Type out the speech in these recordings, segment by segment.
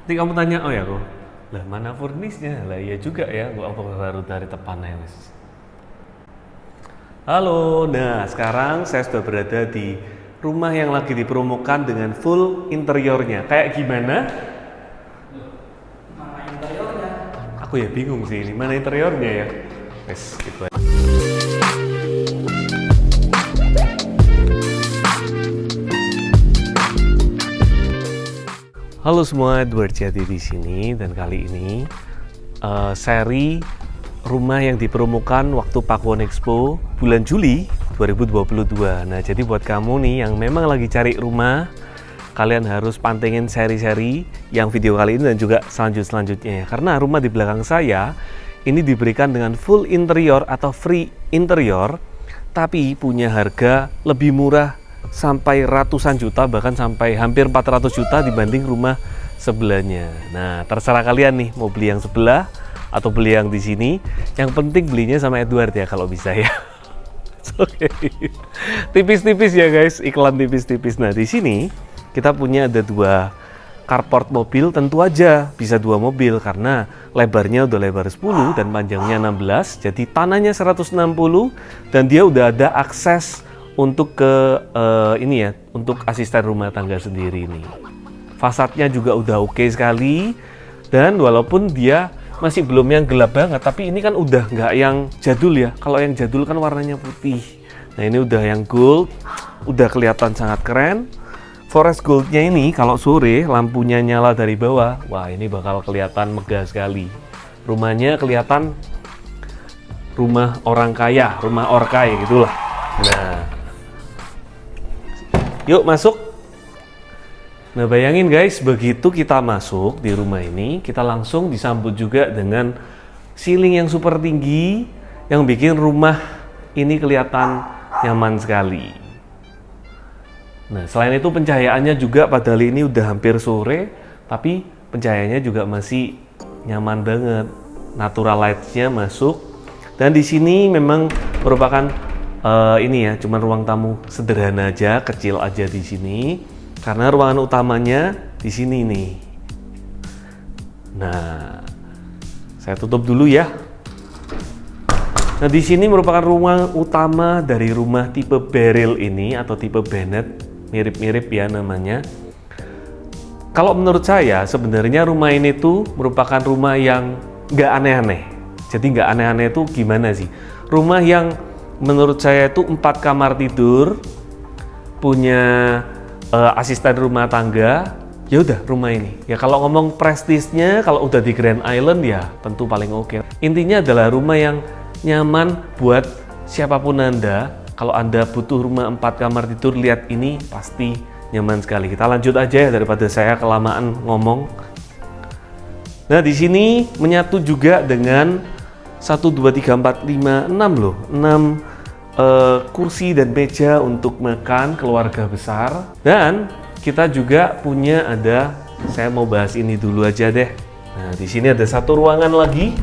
Nanti kamu tanya, oh ya kok, lah mana furnisnya? Lah iya juga ya, gua apa baru dari tepannya wis. Halo, nah sekarang saya sudah berada di rumah yang lagi dipromokan dengan full interiornya. Kayak gimana? Mana interiornya? Aku ya bingung sih ini mana interiornya ya. Wes gitu aja. Halo semua, Edward Jati di sini dan kali ini seri rumah yang dipromokan waktu Pakuwon Expo bulan Juli 2022. Nah, jadi buat kamu nih yang memang lagi cari rumah, kalian harus pantengin seri-seri yang video kali ini dan juga selanjutnya ya. Karena rumah di belakang saya ini diberikan dengan full interior atau free interior, tapi punya harga lebih murah sampai ratusan juta, bahkan sampai hampir 400 juta dibanding rumah sebelahnya. Nah, terserah kalian nih mau beli yang sebelah atau beli yang di sini. Yang penting belinya sama Edward ya kalau bisa ya. Oke. Tipis-tipis ya guys, iklan tipis-tipis. Nah, di sini kita punya ada dua carport mobil, tentu aja bisa dua mobil karena lebarnya udah lebar 10 dan panjangnya 16. Jadi tanahnya 160 dan dia udah ada akses untuk ke ini ya, untuk asisten rumah tangga sendiri nih. Fasadnya juga udah oke sekali dan walaupun dia masih belum yang gelap banget, tapi ini kan udah nggak yang jadul ya. Kalau yang jadul kan warnanya putih. Nah, ini udah yang gold, udah kelihatan sangat keren. Forest goldnya ini kalau sore lampunya nyala dari bawah, wah ini bakal kelihatan megah sekali. Rumahnya kelihatan rumah orang kaya, rumah orkai gitulah. Nah, yuk masuk. Nah, bayangin guys, begitu kita masuk di rumah ini, kita langsung disambut juga dengan ceiling yang super tinggi yang bikin rumah ini kelihatan nyaman sekali. Nah, selain itu pencahayaannya juga padahal ini udah hampir sore, tapi pencahayaannya juga masih nyaman banget. Natural light-nya masuk. Dan di sini memang merupakan ini ya, cuman ruang tamu sederhana aja, kecil aja di sini. Karena ruangan utamanya di sini nih. Nah, saya tutup dulu ya. Nah, di sini merupakan ruang utama dari rumah tipe Beryl ini atau tipe Bennett, mirip-mirip ya namanya. Kalau menurut saya sebenarnya rumah ini tuh merupakan rumah yang nggak aneh-aneh. Jadi nggak aneh-aneh itu gimana sih? Rumah yang menurut saya itu 4 kamar tidur, punya asisten rumah tangga, ya udah rumah ini. Ya kalau ngomong prestisnya, kalau udah di Grand Island ya tentu paling oke. Intinya adalah rumah yang nyaman buat siapapun Anda. Kalau Anda butuh rumah 4 kamar tidur, lihat ini pasti nyaman sekali. Kita lanjut aja ya daripada saya kelamaan ngomong. Nah, di sini menyatu juga dengan 1, 2, 3, 4, 5, 6 loh. 6 kursi dan meja untuk makan keluarga besar. Dan kita juga punya saya mau bahas ini dulu aja deh. Nah, di sini ada satu ruangan lagi.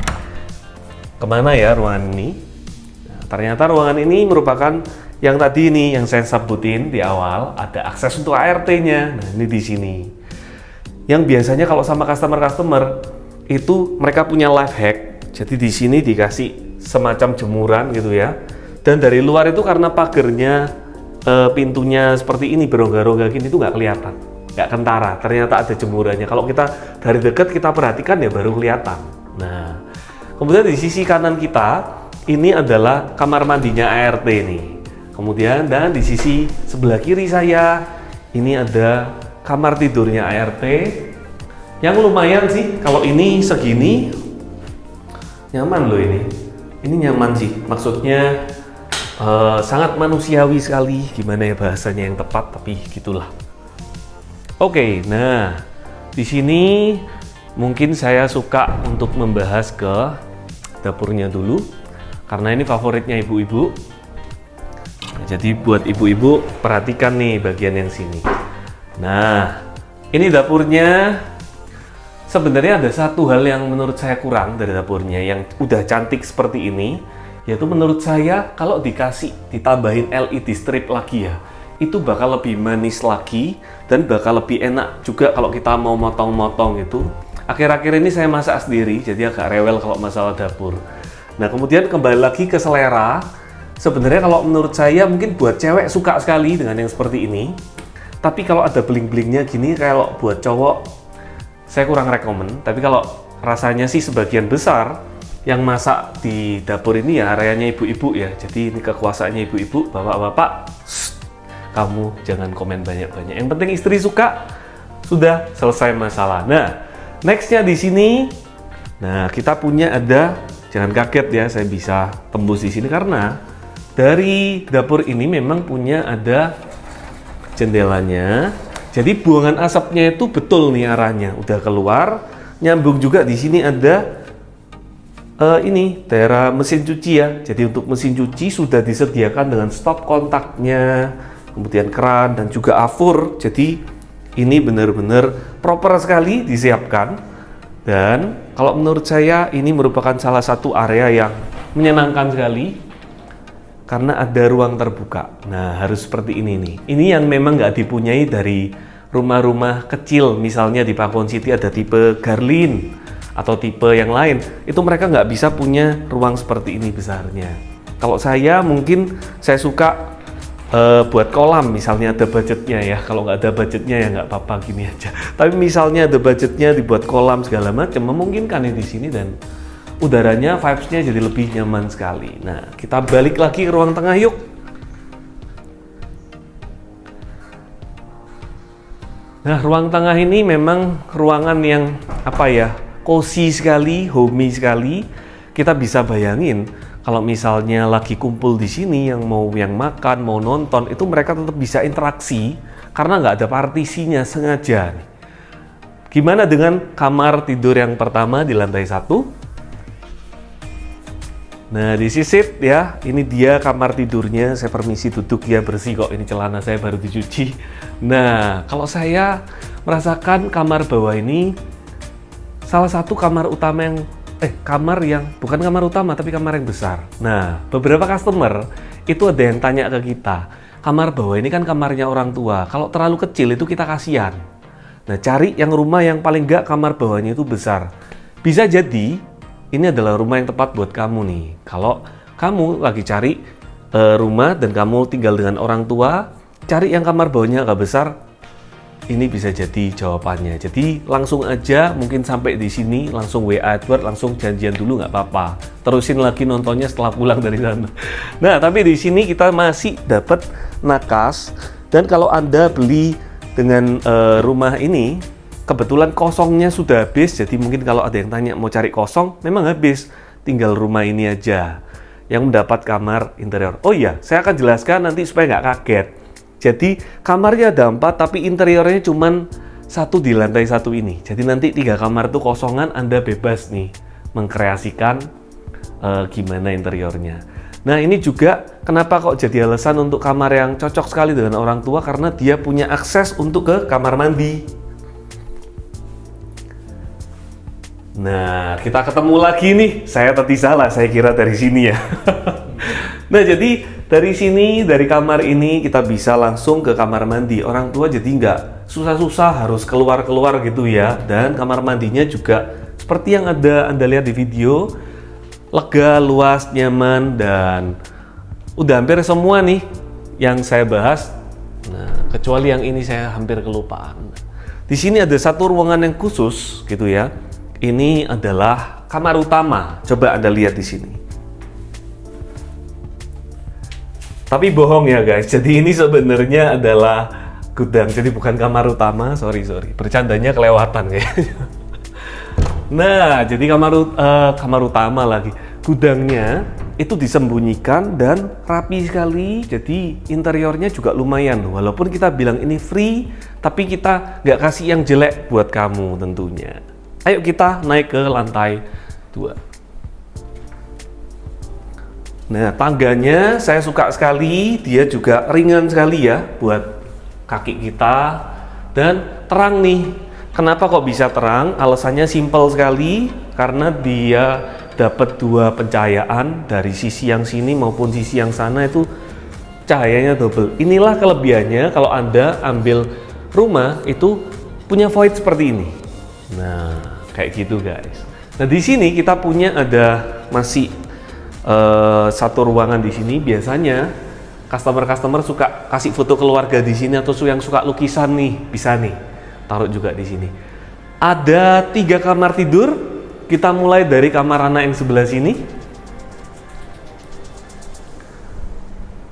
Kemana ya ruangan ini? Nah, ternyata ruangan ini merupakan yang tadi ini yang saya sebutin di awal, ada akses untuk ART-nya. Nah, ini di sini. Yang biasanya kalau sama customer itu mereka punya life hack. Jadi di sini dikasih semacam jemuran gitu ya. Dan dari luar itu karena pagernya, pintunya seperti ini berongga-rongga gini itu nggak kelihatan, nggak kentara. Ternyata ada jemurannya. Kalau kita dari dekat kita perhatikan ya baru kelihatan. Nah, kemudian di sisi kanan kita ini adalah kamar mandinya ART nih. Kemudian dan di sisi sebelah kiri saya ini ada kamar tidurnya ART yang lumayan sih. Kalau ini segini nyaman loh ini. Ini nyaman sih. Maksudnya sangat manusiawi sekali, gimana ya bahasanya yang tepat, tapi gitulah. Oke, nah di sini mungkin saya suka untuk membahas ke dapurnya dulu, karena ini favoritnya ibu-ibu. Nah, jadi buat ibu-ibu perhatikan nih bagian yang sini. Nah, ini dapurnya. Sebenarnya ada satu hal yang menurut saya kurang dari dapurnya yang udah cantik seperti ini. Yaitu menurut saya kalau ditambahin LED strip lagi ya, itu bakal lebih manis lagi dan bakal lebih enak juga kalau kita mau motong-motong itu. Akhir-akhir ini saya masak sendiri, jadi agak rewel kalau masalah dapur. Nah, kemudian kembali lagi ke selera. Sebenarnya kalau menurut saya mungkin buat cewek suka sekali dengan yang seperti ini. Tapi kalau ada bling-blingnya gini, kalau buat cowok saya kurang rekomen. Tapi kalau rasanya sih sebagian besar yang masak di dapur ini ya areanya ibu-ibu ya. Jadi ini kekuasaannya ibu-ibu, bapak-bapak. Kamu jangan komen banyak-banyak. Yang penting istri suka, sudah selesai masalah. Nah, nextnya di sini, nah kita punya ada, jangan kaget ya, saya bisa tembus di sini karena dari dapur ini memang punya ada jendelanya. Jadi buangan asapnya itu betul nih arahnya, udah keluar. Nyambung juga di sini ada ini daerah mesin cuci ya. Jadi untuk mesin cuci sudah disediakan dengan stop kontaknya, kemudian keran dan juga afur. Jadi ini benar-benar proper sekali disiapkan. Dan kalau menurut saya ini merupakan salah satu area yang menyenangkan sekali karena ada ruang terbuka. Nah, harus seperti ini nih. Ini yang memang nggak dipunyai dari rumah-rumah kecil. Misalnya di Pakuwon City ada tipe Garlin atau tipe yang lain. Itu mereka nggak bisa punya ruang seperti ini besarnya. Kalau saya mungkin saya suka buat kolam, misalnya ada budgetnya ya. Kalau nggak ada budgetnya ya nggak apa-apa gini aja. Tapi misalnya ada budgetnya dibuat kolam segala macam, memungkinkan di sini dan udaranya, vibes-nya jadi lebih nyaman sekali. Nah, kita balik lagi ke ruang tengah yuk. Nah, ruang tengah ini memang ruangan yang apa ya, cozy sekali, homey sekali. Kita bisa bayangin kalau misalnya lagi kumpul di sini yang makan, mau nonton, itu mereka tetap bisa interaksi karena nggak ada partisinya sengaja. Gimana dengan kamar tidur yang pertama di lantai 1? Nah, disisit ya, ini dia kamar tidurnya. Saya permisi duduk ya, bersih kok, ini celana saya baru dicuci. Nah, kalau saya merasakan kamar bawah ini salah satu kamar utama yang kamar yang bukan kamar utama tapi kamar yang besar. Nah, beberapa customer itu ada yang tanya ke kita, kamar bawah ini kan kamarnya orang tua, kalau terlalu kecil itu kita kasihan. Nah, cari yang rumah yang paling nggak kamar bawahnya itu besar. Bisa jadi ini adalah rumah yang tepat buat kamu nih. Kalau kamu lagi cari rumah dan kamu tinggal dengan orang tua, cari yang kamar bawahnya agak besar, ini bisa jadi jawabannya. Jadi langsung aja, mungkin sampai di sini langsung WA Edward, langsung janjian dulu nggak apa-apa. Terusin lagi nontonnya setelah pulang dari sana. Nah, tapi di sini kita masih dapat nakas. Dan kalau Anda beli dengan rumah ini, kebetulan kosongnya sudah habis. Jadi mungkin kalau ada yang tanya mau cari kosong, memang habis. Tinggal rumah ini aja yang mendapat kamar interior. Oh iya, saya akan jelaskan nanti supaya nggak kaget. Jadi kamarnya ada 4 tapi interiornya cuma 1 di lantai 1 ini. Jadi nanti 3 kamar itu kosongan, Anda bebas nih mengkreasikan gimana interiornya. Nah, ini juga kenapa kok jadi alasan untuk kamar yang cocok sekali dengan orang tua, karena dia punya akses untuk ke kamar mandi. Nah, kita ketemu lagi nih. Saya tadi salah, saya kira dari sini ya. Nah, jadi dari sini, dari kamar ini kita bisa langsung ke kamar mandi. Orang tua jadi nggak susah-susah harus keluar-keluar gitu ya. Dan kamar mandinya juga seperti yang Anda lihat di video, lega, luas, nyaman, dan udah hampir semua nih yang saya bahas. Nah, kecuali yang ini saya hampir kelupaan. Di sini ada satu ruangan yang khusus gitu ya. Ini adalah kamar utama. Coba Anda lihat di sini. Tapi bohong ya guys, jadi ini sebenarnya adalah gudang, jadi bukan kamar utama, sorry. Bercandanya kelewatan kayaknya. Nah, jadi kamar utama lagi. Gudangnya itu disembunyikan dan rapi sekali, jadi interiornya juga lumayan. Walaupun kita bilang ini free, tapi kita nggak kasih yang jelek buat kamu tentunya. Ayo kita naik ke lantai 2. Nah, tangganya saya suka sekali, dia juga ringan sekali ya buat kaki kita dan terang nih. Kenapa kok bisa terang? Alasannya simpel sekali, karena dia dapat 2 pencahayaan dari sisi yang sini maupun sisi yang sana itu cahayanya double. Inilah kelebihannya kalau Anda ambil rumah itu punya void seperti ini. Nah, kayak gitu guys. Nah, di sini kita punya masih satu ruangan di sini. Biasanya customer suka kasih foto keluarga di sini, atau yang suka lukisan nih, bisa nih taruh juga di sini. Ada 3 kamar tidur. Kita mulai dari kamar anak yang sebelah sini.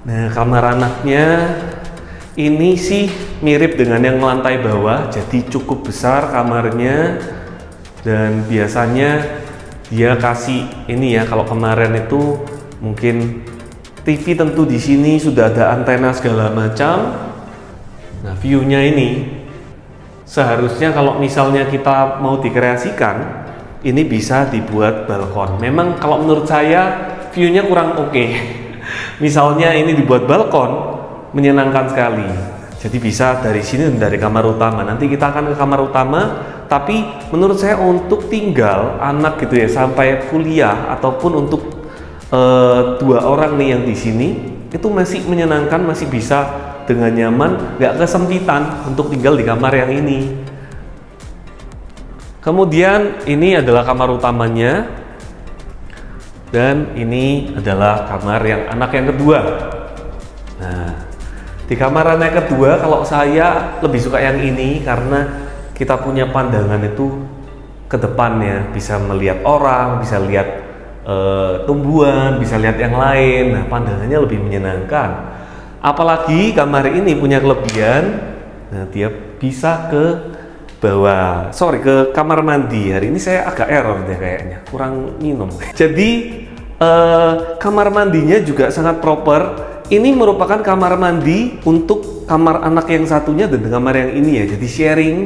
Nah, kamar anaknya ini sih mirip dengan yang lantai bawah, jadi cukup besar kamarnya. Dan biasanya dia kasih ini ya, kalau kemarin itu mungkin TV tentu di sini sudah ada antena segala macam. Nah, view-nya ini seharusnya kalau misalnya kita mau dikreasikan, ini bisa dibuat balkon. Memang kalau menurut saya view-nya kurang oke. Misalnya ini dibuat balkon, menyenangkan sekali. Jadi bisa dari sini dan dari kamar utama. Nanti kita akan ke kamar utama. Tapi menurut saya untuk tinggal anak gitu ya sampai kuliah, ataupun untuk 2 orang nih yang di sini itu masih menyenangkan, masih bisa dengan nyaman, nggak kesempitan untuk tinggal di kamar yang ini. Kemudian ini adalah kamar utamanya, dan ini adalah kamar yang anak yang kedua. Nah, di kamar anak kedua kalau saya lebih suka yang ini karena kita punya pandangan itu ke depannya, bisa melihat orang, bisa lihat tumbuhan, bisa lihat yang lain. Nah, pandangannya lebih menyenangkan. Apalagi kamar ini punya kelebihan, nah dia bisa ke kamar mandi. Hari ini saya agak error deh kayaknya, kurang minum. Jadi kamar mandinya juga sangat proper. Ini merupakan kamar mandi untuk kamar anak yang satunya dan kamar yang ini ya. Jadi sharing.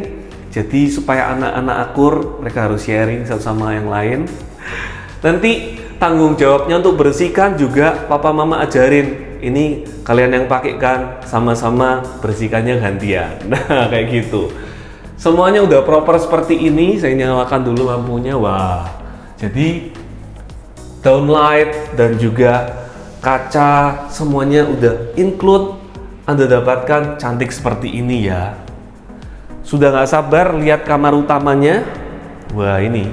Jadi supaya anak-anak akur, mereka harus sharing satu sama yang lain. Nanti tanggung jawabnya untuk bersihkan juga papa mama ajarin. Ini kalian yang pakai kan, sama-sama bersihkannya gantian. Nah, kayak gitu. Semuanya udah proper seperti ini. Saya nyalakan dulu lampunya. Wah. Jadi downlight dan juga kaca semuanya udah include. Anda dapatkan cantik seperti ini ya. Sudah nggak sabar lihat kamar utamanya. Wah, ini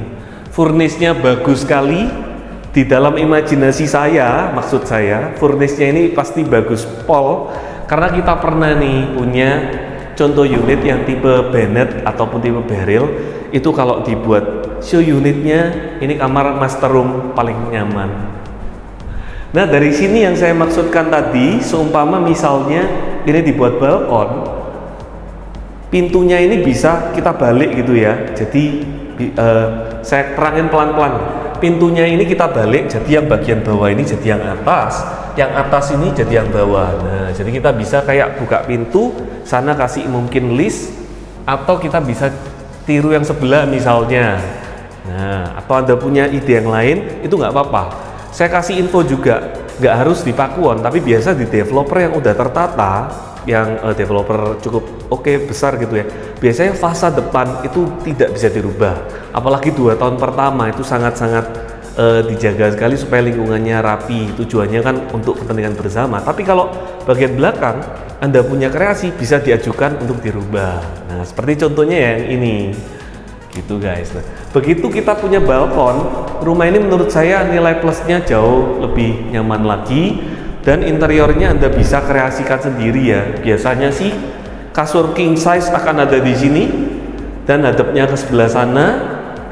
furnisnya bagus sekali. Di dalam imajinasi saya, maksud saya, furnisnya ini pasti bagus pol. Karena kita pernah nih punya contoh unit yang tipe Bennett ataupun tipe Beryl. Itu kalau dibuat show unitnya, ini kamar master room paling nyaman. Nah, dari sini yang saya maksudkan tadi, seumpama misalnya ini dibuat balkon, pintunya ini bisa kita balik gitu ya. Jadi saya terangin pelan-pelan. Pintunya ini kita balik, jadi yang bagian bawah ini jadi yang atas ini jadi yang bawah. Nah, jadi kita bisa kayak buka pintu, sana kasih mungkin list, atau kita bisa tiru yang sebelah misalnya. Nah, atau Anda punya ide yang lain, itu nggak apa-apa. Saya kasih info juga, nggak harus di Pakuwon, tapi biasa di developer yang udah tertata, yang developer cukup besar gitu ya. Biasanya fasa depan itu tidak bisa dirubah. Apalagi 2 tahun pertama itu sangat-sangat dijaga sekali supaya lingkungannya rapi. Tujuannya kan untuk kepentingan bersama. Tapi kalau bagian belakang Anda punya kreasi, bisa diajukan untuk dirubah. Nah, seperti contohnya yang ini. Gitu guys. Nah, begitu kita punya balkon, rumah ini menurut saya nilai plusnya jauh lebih nyaman lagi. Dan interiornya Anda bisa kreasikan sendiri ya. Biasanya sih kasur king size akan ada di sini dan hadapnya ke sebelah sana.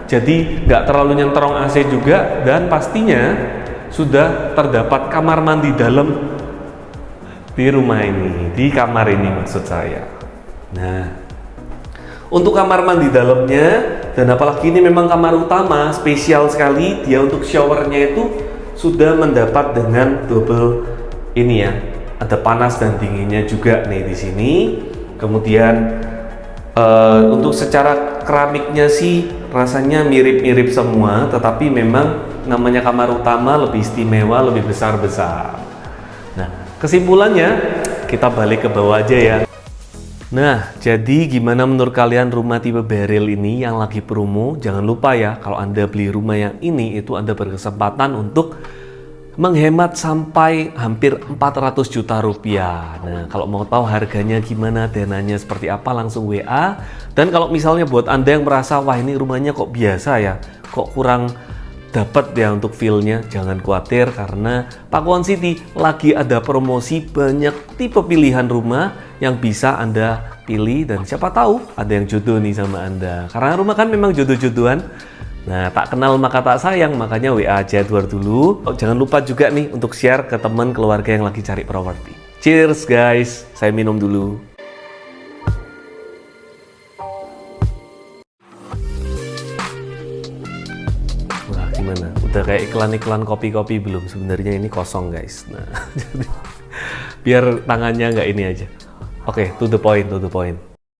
Jadi nggak terlalu nyentrong AC juga, dan pastinya sudah terdapat kamar mandi dalam di rumah ini, di kamar ini maksud saya. Nah, untuk kamar mandi dalamnya, dan apalagi ini memang kamar utama, spesial sekali. Dia untuk showernya itu sudah mendapat dengan double ini ya, ada panas dan dinginnya juga nih di sini. Kemudian untuk secara keramiknya sih rasanya mirip-mirip semua, tetapi memang namanya kamar utama lebih istimewa, lebih besar-besar. Nah, kesimpulannya kita balik ke bawah aja ya. Nah, jadi gimana menurut kalian rumah tipe Beryl ini yang lagi promo? Jangan lupa ya, kalau Anda beli rumah yang ini, itu Anda berkesempatan untuk menghemat sampai hampir 400 juta rupiah. Nah, kalau mau tahu harganya gimana, dananya seperti apa, langsung WA. Dan kalau misalnya buat Anda yang merasa, wah ini rumahnya kok biasa ya, kok kurang dapat ya untuk feel-nya, jangan khawatir karena Pakuwon City lagi ada promosi banyak tipe pilihan rumah yang bisa Anda pilih dan siapa tahu ada yang jodoh nih sama Anda. Karena rumah kan memang jodoh-jodohan. Nah, tak kenal maka tak sayang, makanya WA aja Edward dulu. Oh, jangan lupa juga nih untuk share ke teman keluarga yang lagi cari properti. Cheers guys, saya minum dulu. Wah, gimana? Udah kayak iklan-iklan kopi-kopi belum? Sebenarnya ini kosong guys. Nah, biar tangannya nggak ini aja. Oke, to the point, to the point.